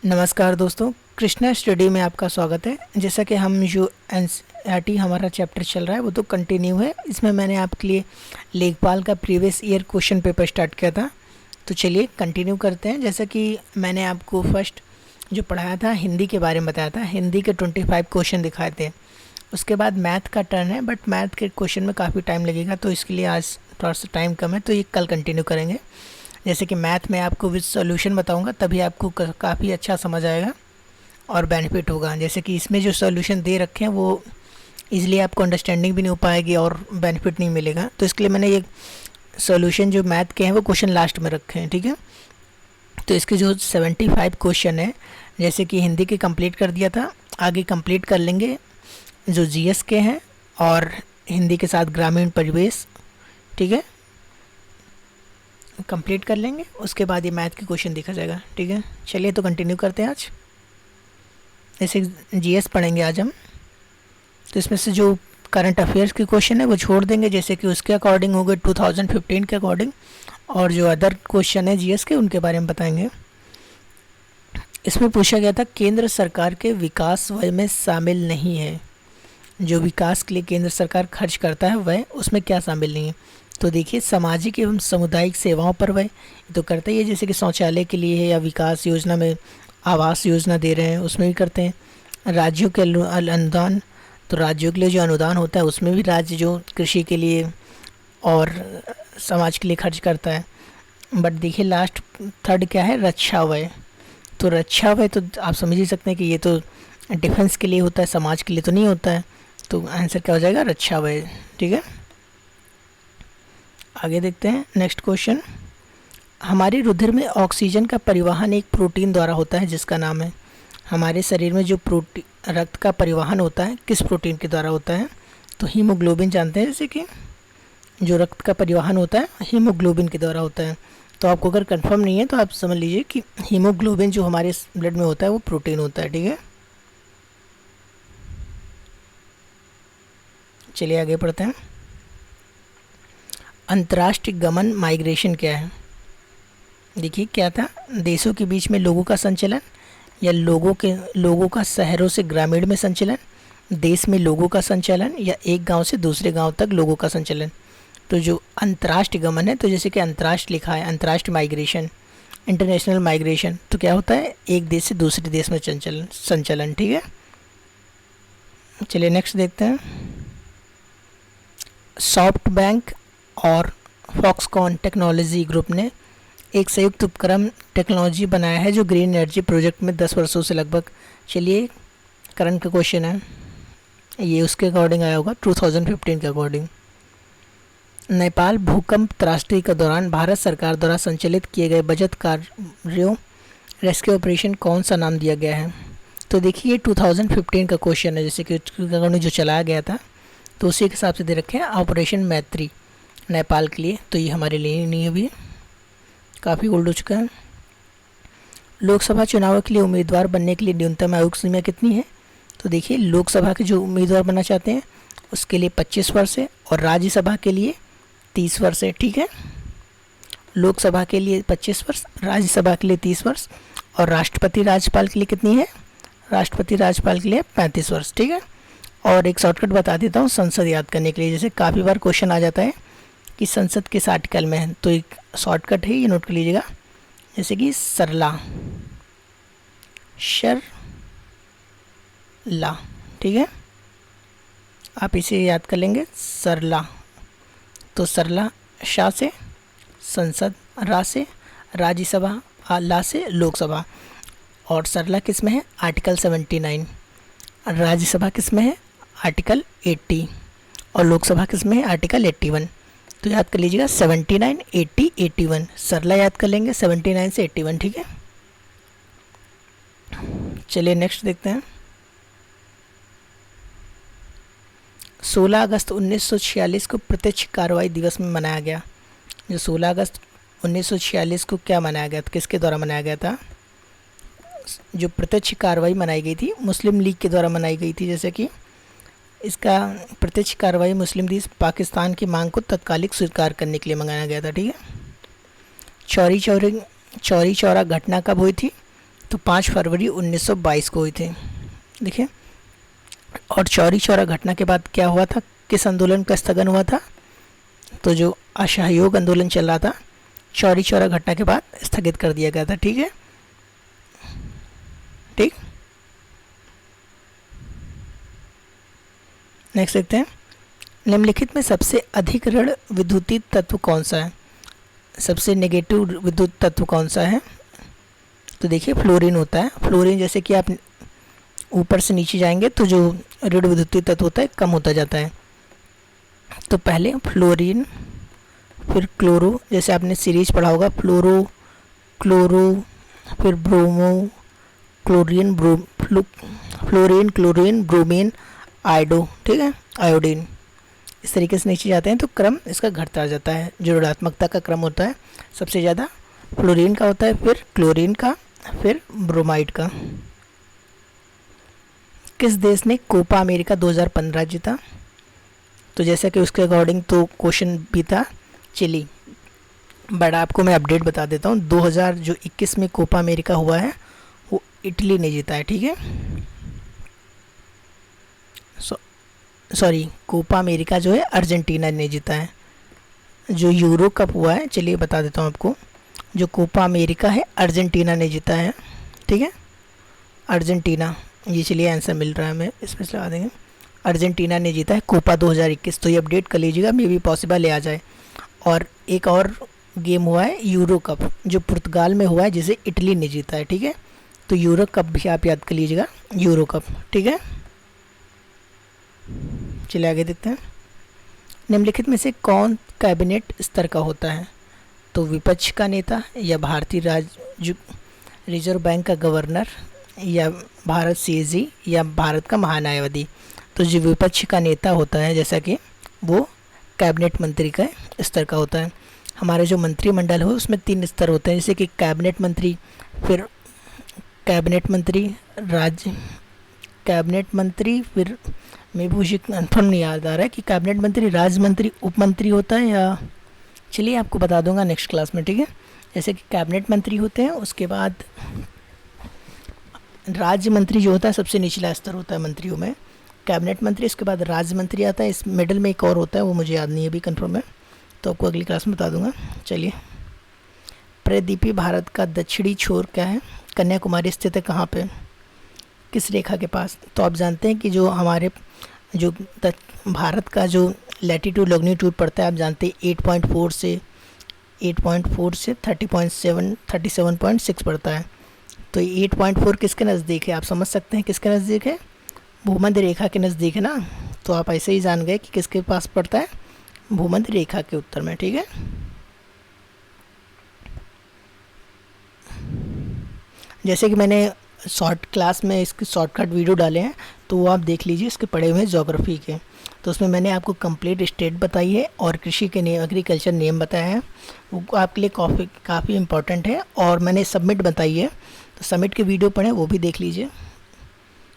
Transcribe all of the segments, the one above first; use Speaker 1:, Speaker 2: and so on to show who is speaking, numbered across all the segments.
Speaker 1: नमस्कार दोस्तों, कृष्णा स्टडी में आपका स्वागत है। जैसा कि हम जो एनसीईआरटी हमारा चैप्टर चल रहा है वो तो कंटिन्यू है। इसमें मैंने आपके लिए लेखपाल का previous year question paper start किया था, तो चलिए कंटिन्यू करते हैं। जैसा कि मैंने आपको फर्स्ट जो पढ़ाया था हिंदी के बारे में बताया था, हिंदी के 25 क्वेश्चन दिखाए थे। उसके बाद मैथ का टर्न है, बट मैथ के क्वेश्चन में काफ़ी टाइम लगेगा, तो इसके लिए आज थोड़ा सा टाइम कम है, तो ये कल कंटिन्यू करेंगे। जैसे कि मैथ में आपको विद सॉल्यूशन बताऊंगा, तभी आपको काफ़ी अच्छा समझ आएगा और बेनिफिट होगा। जैसे कि इसमें जो सॉल्यूशन दे रखे हैं वो इजीली आपको अंडरस्टैंडिंग भी नहीं हो पाएगी और बेनिफिट नहीं मिलेगा, तो इसके लिए मैंने ये सॉल्यूशन जो मैथ के हैं वो क्वेश्चन लास्ट में रखे हैं, ठीक है। तो इसके जो 75 क्वेश्चन है, जैसे कि हिंदी के कंप्लीट कर दिया था, आगे कंप्लीट कर लेंगे जो जीएस के हैं और हिंदी के साथ ग्रामीण परिवेश, ठीक है, कंप्लीट कर लेंगे। उसके बाद ये मैथ के क्वेश्चन देखा जाएगा, ठीक है। चलिए तो कंटिन्यू करते हैं। आज जैसे जीएस पढ़ेंगे आज हम, तो इसमें से जो करंट अफेयर्स के क्वेश्चन है वो छोड़ देंगे, जैसे कि उसके अकॉर्डिंग हो गए 2015 के अकॉर्डिंग, और जो अदर क्वेश्चन है जीएस के उनके बारे में बताएंगे। इसमें पूछा गया था केंद्र सरकार के विकास व्यय में शामिल नहीं है। जो विकास के लिए केंद्र सरकार खर्च करता है वह उसमें क्या शामिल नहीं है। तो देखिए, सामाजिक एवं सामुदायिक सेवाओं पर वह तो करते ही है, जैसे कि शौचालय के लिए है या विकास योजना में आवास योजना दे रहे हैं उसमें भी करते हैं। राज्यों के अनुदान, तो राज्यों के लिए जो अनुदान होता है उसमें भी राज्य जो कृषि के लिए और समाज के लिए खर्च करता है। बट देखिए लास्ट थर्ड क्या है, रक्षा व्यय। तो रक्षा व्यय तो आप समझ ही सकते हैं कि ये तो डिफेंस के लिए होता है, समाज के लिए तो नहीं होता है, तो आंसर क्या हो जाएगा, रक्षा व्यय, ठीक है। आगे देखते हैं नेक्स्ट क्वेश्चन। हमारे रुधिर में ऑक्सीजन का परिवहन एक प्रोटीन द्वारा होता है जिसका नाम है। हमारे शरीर में जो प्रोटीन रक्त का परिवहन होता है किस प्रोटीन के द्वारा होता है, तो हीमोग्लोबिन जानते हैं, जैसे कि जो रक्त का परिवहन होता है हीमोग्लोबिन के द्वारा होता है। तो आपको अगर कंफर्म नहीं है तो आप समझ लीजिए कि हीमोग्लोबिन जो हमारे ब्लड में होता है वो प्रोटीन होता है, ठीक है। चलिए आगे पढ़ते हैं। अंतर्राष्ट्रीय गमन माइग्रेशन क्या है। देखिए क्या था, देशों के बीच में लोगों का संचलन, या लोगों का शहरों से ग्रामीण में संचलन, देश में लोगों का संचलन, या एक गांव से दूसरे गांव तक लोगों का संचलन। तो जो अंतर्राष्ट्रीय गमन है, तो जैसे कि अंतर्राष्ट्रीय लिखा है, अंतर्राष्ट्रीय माइग्रेशन, इंटरनेशनल माइग्रेशन, तो क्या होता है, एक देश से दूसरे देश में संचलन, ठीक है। चलिए नेक्स्ट देखते हैं। सॉफ्ट बैंक और फॉक्सकॉन टेक्नोलॉजी ग्रुप ने एक संयुक्त उपक्रम टेक्नोलॉजी बनाया है जो ग्रीन एनर्जी प्रोजेक्ट में 10 वर्षों से लगभग, चलिए करंट का क्वेश्चन है, ये उसके अकॉर्डिंग आया होगा 2015 के अकॉर्डिंग। नेपाल भूकंप त्रासदी के दौरान भारत सरकार द्वारा संचालित किए गए बचत कार्यों रेस्क्यू ऑपरेशन कौन सा नाम दिया गया है। तो देखिए 2015 का क्वेश्चन है, जैसे कि जो चलाया गया था तो उसी के हिसाब से दे रखे हैं ऑपरेशन मैत्री नेपाल के लिए, तो ये हमारे लिए नहीं, अभी काफ़ी ओल्ड हो चुका है। लोकसभा चुनाव के लिए उम्मीदवार बनने के लिए न्यूनतम आयु सीमा कितनी है। तो देखिए लोकसभा के जो उम्मीदवार बनना चाहते हैं उसके लिए 25 वर्ष है, और राज्यसभा के लिए 30 वर्ष है, ठीक है। लोकसभा के लिए 25 वर्ष, राज्यसभा के लिए 30 वर्ष, और राष्ट्रपति राज्यपाल के लिए कितनी है, राष्ट्रपति राज्यपाल के लिए 35 वर्ष, ठीक है। और एक शॉर्टकट बता देता हूँ संसद याद करने के लिए, जैसे काफ़ी बार क्वेश्चन आ जाता है कि संसद किस आर्टिकल में है, तो एक शॉर्टकट है, ये नोट कर लीजिएगा, जैसे कि सरला, ठीक है, आप इसे याद कर लेंगे, सरला। तो सरला शाह से संसद, रा से राज्यसभा, ला से लोकसभा, और सरला किस में है, आर्टिकल 79। राज्यसभा किस में है, आर्टिकल 80, और लोकसभा किस में है, आर्टिकल 81। तो याद कर लीजिएगा 79, 80, 81, सरला याद कर लेंगे 79 से 81, ठीक है। चलिए नेक्स्ट देखते हैं। 16 अगस्त 1946 को प्रत्यक्ष कार्रवाई दिवस में मनाया गया। जो 16 अगस्त 1946 को क्या मनाया गया था, किसके द्वारा मनाया गया था, जो प्रत्यक्ष कार्रवाई मनाई गई थी मुस्लिम लीग के द्वारा मनाई गई थी। जैसे कि इसका प्रत्यक्ष कार्रवाई मुस्लिम लीग पाकिस्तान की मांग को तत्कालिक स्वीकार करने के लिए मंगाया गया था, ठीक है। चौरी चौरा घटना कब हुई थी, तो 5 फरवरी 1922 को हुई थी। देखिए, और चौरी चौरा घटना के बाद क्या हुआ था, किस आंदोलन का स्थगन हुआ था, तो जो असहयोग आंदोलन चल रहा था चौरी चौरा घटना के बाद स्थगित कर दिया गया था। ठीक है, ठीक। नेक्स्ट देखते हैं, निम्नलिखित में सबसे अधिक ऋण विद्युतीय तत्व कौन सा है, सबसे नेगेटिव विद्युत तत्व कौन सा है, तो देखिए फ्लोरीन होता है। फ्लोरीन जैसे कि आप ऊपर से नीचे जाएंगे तो जो ऋण विद्युतीय तत्व होता है कम होता जाता है। तो पहले फ्लोरीन, फिर क्लोरो, जैसे आपने सीरीज पढ़ा होगा, फ्लोरो, क्लोरो, फिर bromo, chlorine, fluorine, chlorine, bromine, iodo, ठीक है, आयोडीन। इस तरीके से नीचे जाते हैं तो क्रम इसका घटता जाता है, जो ऋणात्मकता का क्रम होता है सबसे ज़्यादा फ्लोरीन का होता है, फिर क्लोरीन का, फिर ब्रोमाइड का। किस देश ने कोपा अमेरिका 2015 जीता, तो जैसा कि उसके अकॉर्डिंग तो क्वेश्चन भी था चिली, बट आपको मैं अपडेट बता देता हूँ, 2021 में कोपा अमेरिका हुआ है वो इटली ने जीता है। ठीक है, सॉरी, कोपा अमेरिका जो है अर्जेंटीना ने जीता है। जो यूरो कप हुआ है, चलिए बता देता हूँ आपको, जो कोपा अमेरिका है अर्जेंटीना ने जीता है। ठीक है, अर्जेंटीना, ये चलिए आंसर मिल रहा है, हमें इसमें लगा देंगे, अर्जेंटीना ने जीता है कोपा 2021। तो ये अपडेट कर लीजिएगा, मे भी पॉसिबल ले आ जाए। और एक और गेम हुआ है यूरो कप, जो पुर्तगाल में हुआ है, जिसे इटली ने जीता है। ठीक है, तो यूरो कप भी आप याद कर लीजिएगा, यूरो कप। ठीक है, चलिए आगे देखते हैं, निम्नलिखित में से कौन कैबिनेट स्तर का होता है, तो विपक्ष का नेता, या भारतीय रिजर्व बैंक का गवर्नर, या भारत सीएजी, या भारत का महान्यायवादी। तो जो विपक्ष का नेता होता है जैसा कि वो कैबिनेट मंत्री का स्तर का होता है। हमारे जो मंत्रिमंडल हो उसमें 3 स्तर होते हैं, जैसे कि कैबिनेट मंत्री, फिर कैबिनेट मंत्री, कैबिनेट मंत्री, फिर मैं भी मुझे कन्फर्म नहीं याद आ रहा है कि कैबिनेट मंत्री, राज्य मंत्री, उप मंत्री होता है, या चलिए आपको बता दूंगा नेक्स्ट क्लास में। ठीक है, जैसे कि कैबिनेट मंत्री होते हैं, उसके बाद राज्य मंत्री जो होता है सबसे निचला स्तर होता है मंत्रियों में, कैबिनेट मंत्री, इसके बाद राज्य मंत्री आता है, इस मिडल में एक और होता है वो मुझे याद नहीं है अभी कंफर्म है, तो आपको अगली क्लास में बता दूंगा। चलिए, प्रायद्वीपीय भारत का दक्षिणी छोर क्या है, कन्याकुमारी स्थित है कहाँ पे, किस रेखा के पास, तो आप जानते हैं कि जो हमारे जो भारत का जो लैटीट्यूड लॉन्गिट्यूड पड़ता है, आप जानते हैं 8.4 से 37.6 पड़ता है। तो 8.4 किसके नज़दीक है, आप समझ सकते हैं किसके नज़दीक है, भूमध्य रेखा के नज़दीक है ना। तो आप ऐसे ही जान गए कि किसके पास पड़ता है, भूमध्य रेखा के उत्तर में। ठीक है, जैसे कि मैंने शॉर्ट क्लास में इसके शॉर्टकट वीडियो डाले हैं, तो वो आप देख लीजिए, इसके पढ़े हुए ज्योग्राफी के, तो उसमें मैंने आपको कंप्लीट स्टेट बताई है और कृषि के नेम, एग्रीकल्चर नेम बताया है, वो आपके लिए काफ़ी इंपॉर्टेंट है। और मैंने सबमिट बताई है, तो सबमिट के वीडियो पढ़ें, वो भी देख लीजिए,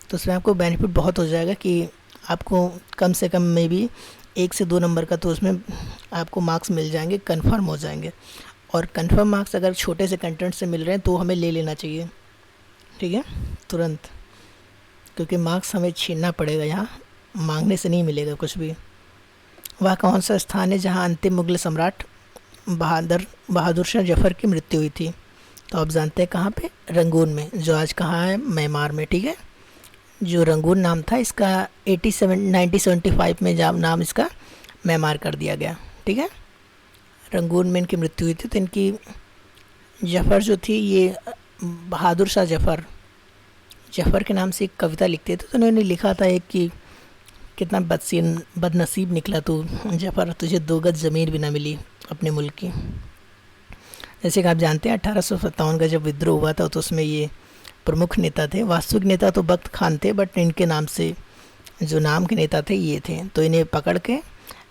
Speaker 1: तो उसमें आपको बेनिफिट बहुत हो जाएगा कि आपको कम से कम में भी 1 से 2 नंबर का तो उसमें आपको मार्क्स मिल जाएंगे, कन्फर्म हो जाएंगे। और कन्फर्म मार्क्स अगर छोटे से कंटेंट से मिल रहे हैं तो हमें ले लेना चाहिए। ठीक है, तुरंत, क्योंकि मार्क्स हमें छीनना पड़ेगा, यहाँ मांगने से नहीं मिलेगा कुछ भी। वह कौन सा स्थान है जहाँ अंतिम मुगल सम्राट बहादुर शाह जफ़र की मृत्यु हुई थी, तो आप जानते हैं कहाँ पे, रंगून में, जो आज कहाँ है, म्यांमार में। ठीक है, जो रंगून नाम था इसका 1975 में जब नाम इसका म्यांमार कर दिया गया। ठीक है, रंगून में इनकी मृत्यु हुई थी। तो इनकी जफ़र जो थी, ये बहादुर शाह जफ़र के नाम से एक कविता लिखते थे, तो उन्होंने लिखा था एक कि कितना बदनसीब निकला तू जफ़र, तुझे 2 गज ज़मीन भी ना मिली अपने मुल्क की। जैसे कि आप जानते हैं 1857 का जब विद्रोह हुआ था, तो उसमें ये प्रमुख नेता थे। वास्तविक नेता तो बख्त खान थे, बट इनके नाम से जो नाम के नेता थे ये थे। तो इन्हें पकड़ के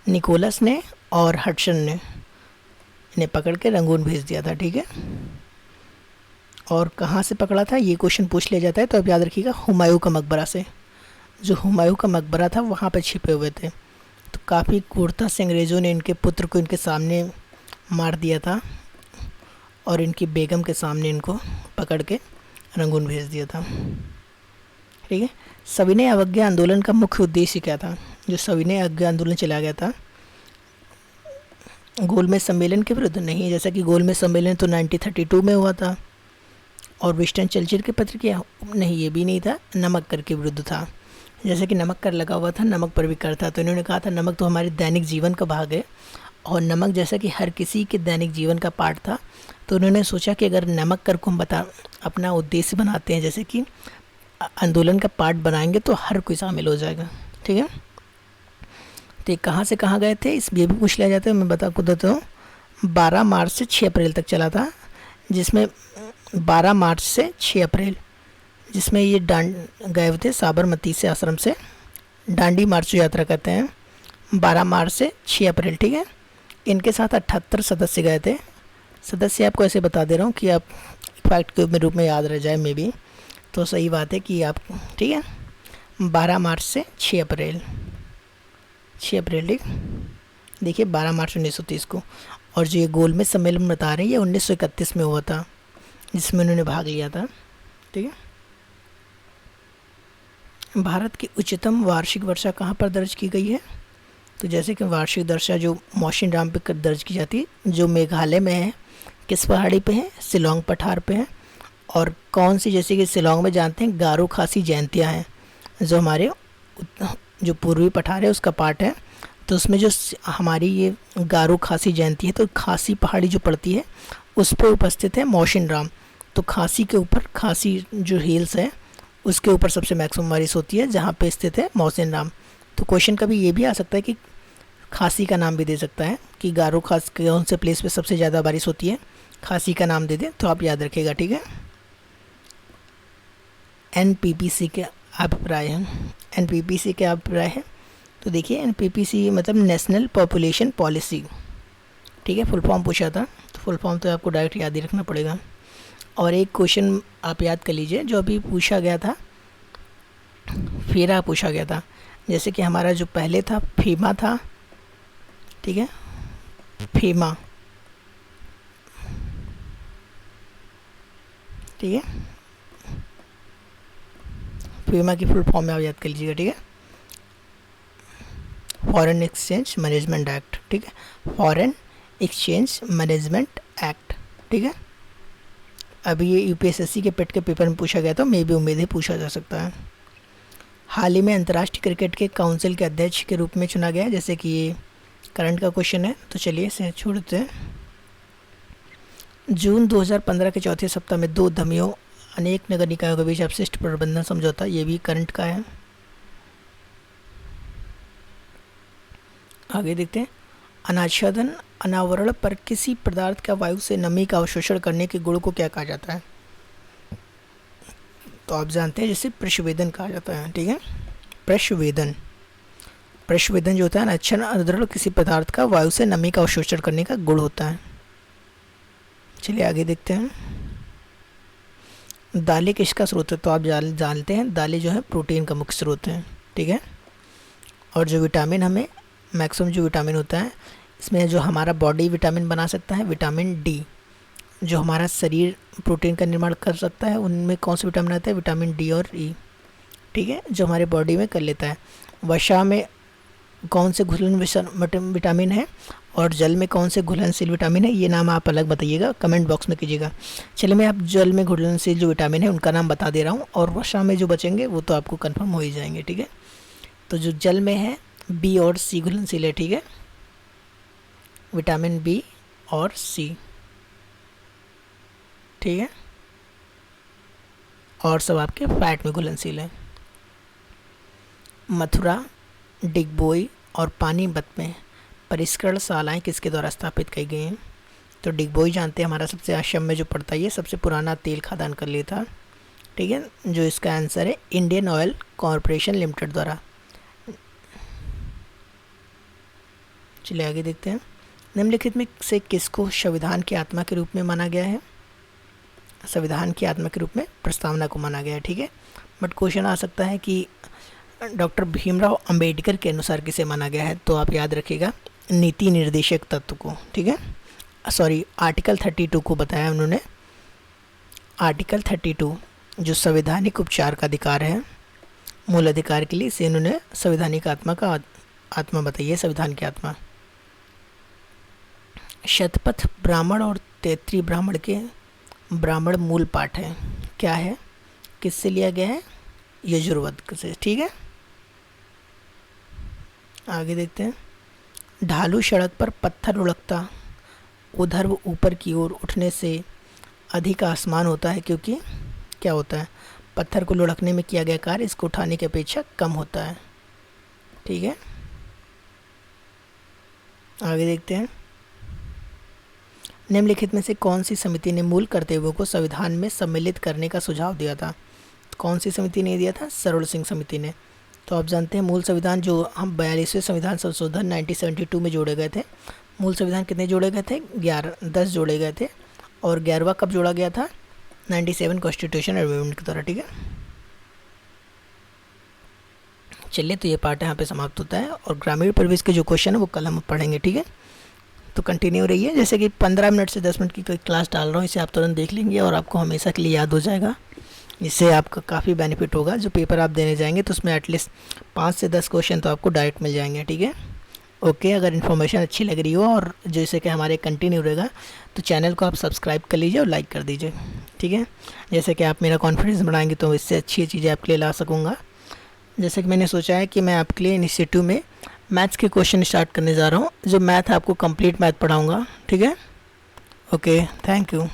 Speaker 1: निकोलस ने और हडसन ने इन्हें पकड़ के रंगून भेज दिया था। ठीक है, और कहाँ से पकड़ा था ये क्वेश्चन पूछ लिया जाता है, तो आप याद रखिएगा हुमायूं का मकबरा से। जो हुमायूं का मकबरा था वहाँ पर छिपे हुए थे। तो काफ़ी क्रूरता से अंग्रेज़ों ने इनके पुत्र को इनके सामने मार दिया था, और इनकी बेगम के सामने इनको पकड़ के रंगून भेज दिया था। ठीक है। सविनय अवज्ञा आंदोलन का मुख्य उद्देश्य क्या था? जो सविनय अवज्ञा आंदोलन चला गया था गोलमेज सम्मेलन के विरुद्ध? नहीं, जैसा कि गोलमेज सम्मेलन तो 1932 में हुआ था। और विंस्टन चर्चिल के पत्र क्या? नहीं, ये भी नहीं था। नमक कर के विरुद्ध था। जैसे कि नमक कर लगा हुआ था, नमक पर भी कर था, तो इन्होंने कहा था नमक तो हमारे दैनिक जीवन का भाग है और नमक जैसा कि हर किसी के दैनिक जीवन का पार्ट था, तो उन्होंने सोचा कि अगर नमक कर को हम अपना उद्देश्य बनाते हैं, जैसे कि आंदोलन का पार्ट बनाएंगे तो हर कोई शामिल हो जाएगा। ठीक है। तो ये कहाँ से कहाँ गए थे, इस ये भी पूछ लिया जाता है। मैं बता को देता हूँ। 12 मार्च से 6 अप्रैल तक चला था, जिसमें 12 मार्च से 6 अप्रैल जिसमें ये गए हुए थे साबरमती से आश्रम से। डांडी मार्च यात्रा कहते हैं। 12 मार्च से 6 अप्रैल। ठीक है। इनके साथ 78 सदस्य गए थे। सदस्य आपको ऐसे बता दे रहा हूँ कि आप फैक्ट के रूप में याद रह जाए मे भी, तो सही बात है कि आप, ठीक है, 12 मार्च से 6 अप्रैल। 6 अप्रैल, ठीक। देखिए 12 मार्च 1930 को। और जो ये गोलमेज सम्मेलन बता रहे हैं ये 1931 में हुआ था, जिसमें उन्होंने भाग लिया था। ठीक है। भारत की उच्चतम वार्षिक वर्षा कहाँ पर दर्ज की गई है? तो जैसे कि वार्षिक वर्षा जो मौसिनराम पे दर्ज की जाती है, जो मेघालय में है, किस पहाड़ी पे है? शिलोंग पठार पे है। और कौन सी? जैसे कि शिलोंग में जानते हैं गारो खासी जयंतियाँ हैं, जो हमारे जो पूर्वी पठार है उसका पार्ट है। तो उसमें जो हमारी ये गारो खासी जयंती है, तो खासी पहाड़ी जो पड़ती है उस पर उपस्थित है मौसिनराम। तो खासी के ऊपर, खासी जो हिल्स है उसके ऊपर सबसे मैक्सिमम बारिश होती है, जहाँ पे स्थित है मौसिनराम। तो क्वेश्चन कभी ये भी आ सकता है कि खासी का नाम भी दे सकता है कि गारो खास कौन से प्लेस पे सबसे ज़्यादा बारिश होती है, खासी का नाम दे दें तो आप याद रखिएगा। ठीक है। एनपीपीसी के अभिप्राय हैं। एनपीपीसी के अभिप्राय है, तो देखिए एनपीपीसी मतलब नेशनल पॉपुलेशन पॉलिसी। ठीक है। फुल फॉर्म पूछा था, तो फुल फॉर्म तो आपको डायरेक्ट याद ही रखना पड़ेगा। और एक क्वेश्चन आप याद कर लीजिए जो अभी पूछा गया था, फेरा पूछा गया था। जैसे कि हमारा जो पहले था फीमा था। ठीक है। फीमा, ठीक है, फीमा की फुल फॉर्म में आप याद कर लीजिएगा। ठीक है। Foreign exchange management act. ठीक है। Foreign exchange management act. ठीक है। अभी ये यूपीएसएससी के पेट के पेपर में पूछा गया था, मे भी उम्मीद है पूछा जा सकता है। हाल ही में अंतर्राष्ट्रीय क्रिकेट के काउंसिल के अध्यक्ष के रूप में चुना गया, जैसे कि ये करंट का क्वेश्चन है, तो चलिए इसे छोड़ते हैं। जून 2015 के चौथे सप्ताह में 2 धमियों अनेक नगर निकायों के बीच अपशिष्ट प्रबंधन समझौता, ये भी करंट का है। आगे देखते हैं। अनाच्छादन अनावरण पर किसी पदार्थ का वायु से नमी का अवशोषण करने के गुण को क्या कहा जाता है? तो आप जानते हैं जिसे प्रश्वेदन कहा जाता है। ठीक है। प्रश्वेदन, प्रश्वेदन जो होता है अनाच्छादन अनावरण किसी पदार्थ का वायु से नमी का अवशोषण करने का गुण होता है। चलिए आगे देखते हैं। दालें किसका स्रोत है? तो आप जानते हैं दालें जो है प्रोटीन का मुख्य स्रोत है। ठीक है। और जो विटामिन, हमें मैक्सिमम जो विटामिन होता है इसमें जो हमारा बॉडी विटामिन बना सकता है, विटामिन डी, जो हमारा शरीर प्रोटीन का निर्माण कर सकता है, उनमें कौन से विटामिन आता है? विटामिन डी और ई। ठीक है। जो हमारे बॉडी में कर लेता है। वसा में कौन से घुलनशील विटामिन है और जल में कौन से घुलनशील विटामिन है, ये नाम आप अलग बताइएगा, कमेंट बॉक्स में कीजिएगा। चलिए मैं आप जल में घुलनशील जो विटामिन है उनका नाम बता दे रहा हूँ, और वसा में जो बचेंगे वो तो आपको कन्फर्म हो ही जाएंगे। ठीक है। तो जो जल में है बी और सी घुलनशील है। ठीक है। विटामिन बी और सी। ठीक है। और सब आपके फैट में घुलनशील है। मथुरा, डिगबोई और पानीपत में परिष्करण शालाएँ किसके द्वारा स्थापित की गई हैं? तो डिगबोई जानते हैं हमारा सबसे आश्रम में जो पड़ता है, ये सबसे पुराना तेल खदान कर लिया था। ठीक है। जो इसका आंसर है इंडियन ऑयल कॉरपोरेशन लिमिटेड द्वारा। चलिए आगे देखते हैं। निम्नलिखित में से किसको संविधान की आत्मा के रूप में माना गया है? संविधान की आत्मा के रूप में प्रस्तावना को माना गया है। ठीक है। बट क्वेश्चन आ सकता है कि डॉक्टर भीमराव अंबेडकर के अनुसार किसे माना गया है? तो आप याद रखिएगा नीति निर्देशक तत्व को। ठीक है। सॉरी, आर्टिकल 32 को बताया उन्होंने। आर्टिकल 32 जो संवैधानिक उपचार का अधिकार है मूल अधिकार के लिए, इसे इन्होंने संवैधानिक आत्मा का आत्मा बताई है, संविधान की आत्मा। शतपथ ब्राह्मण और तैतृय ब्राह्मण के ब्राह्मण मूल पाठ है, क्या है, किससे लिया गया है, यजुर्वेद से। ठीक है, आगे देखते हैं। ढालू सड़क पर पत्थर लुढ़कता उधर वो ऊपर की ओर उठने से अधिक आसमान होता है, क्योंकि क्या होता है, पत्थर को लुढ़कने में किया गया कार्य इसको उठाने की अपेक्षा कम होता है। ठीक है, आगे देखते हैं। निम्नलिखित में से कौन सी समिति ने मूल कर्तव्यों को संविधान में सम्मिलित करने का सुझाव दिया था? कौन सी समिति ने दिया था? सरोड़ सिंह समिति ने। तो आप जानते हैं मूल संविधान जो हम 42वें संविधान संशोधन 1972 में जोड़े गए थे, मूल संविधान कितने जोड़े गए थे? 10 जोड़े गए थे, और 11वां कब जोड़ा गया था? 97 कॉन्स्टिट्यूशन अमेंडमेंट के द्वारा। ठीक है, चलिए, तो ये पार्ट यहाँ पे समाप्त होता है, और ग्रामीण परिवेश के जो क्वेश्चन है वो कल हम पढ़ेंगे। ठीक है, तो कंटिन्यू रहिए। जैसे कि 15 मिनट से 10 मिनट की कोई क्लास डाल रहा हूँ, इसे आप तुरंत देख लेंगे और आपको हमेशा के लिए याद हो जाएगा। इससे आपका काफ़ी बेनिफिट होगा। जो पेपर आप देने जाएंगे तो उसमें एटलीस्ट 5 से 10 क्वेश्चन तो आपको डायरेक्ट मिल जाएंगे। ठीक है, ओके। अगर इन्फॉर्मेशन अच्छी लग रही हो और जैसे कि हमारे कंटिन्यू रहेगा, तो चैनल को आप सब्सक्राइब कर लीजिए और लाइक कर दीजिए। ठीक है, जैसे कि आप मेरा कॉन्फिडेंस बढ़ाएंगे तो इससे अच्छी चीज़ें आपके लिए ला सकूँगा। जैसे कि मैंने सोचा है कि मैं आपके लिए इनिशिएटिव में मैथ्स के क्वेश्चन स्टार्ट करने जा रहा हूँ, जो मैथ आपको कंप्लीट मैथ पढ़ाऊँगा। ठीक है, ओके, थैंक यू।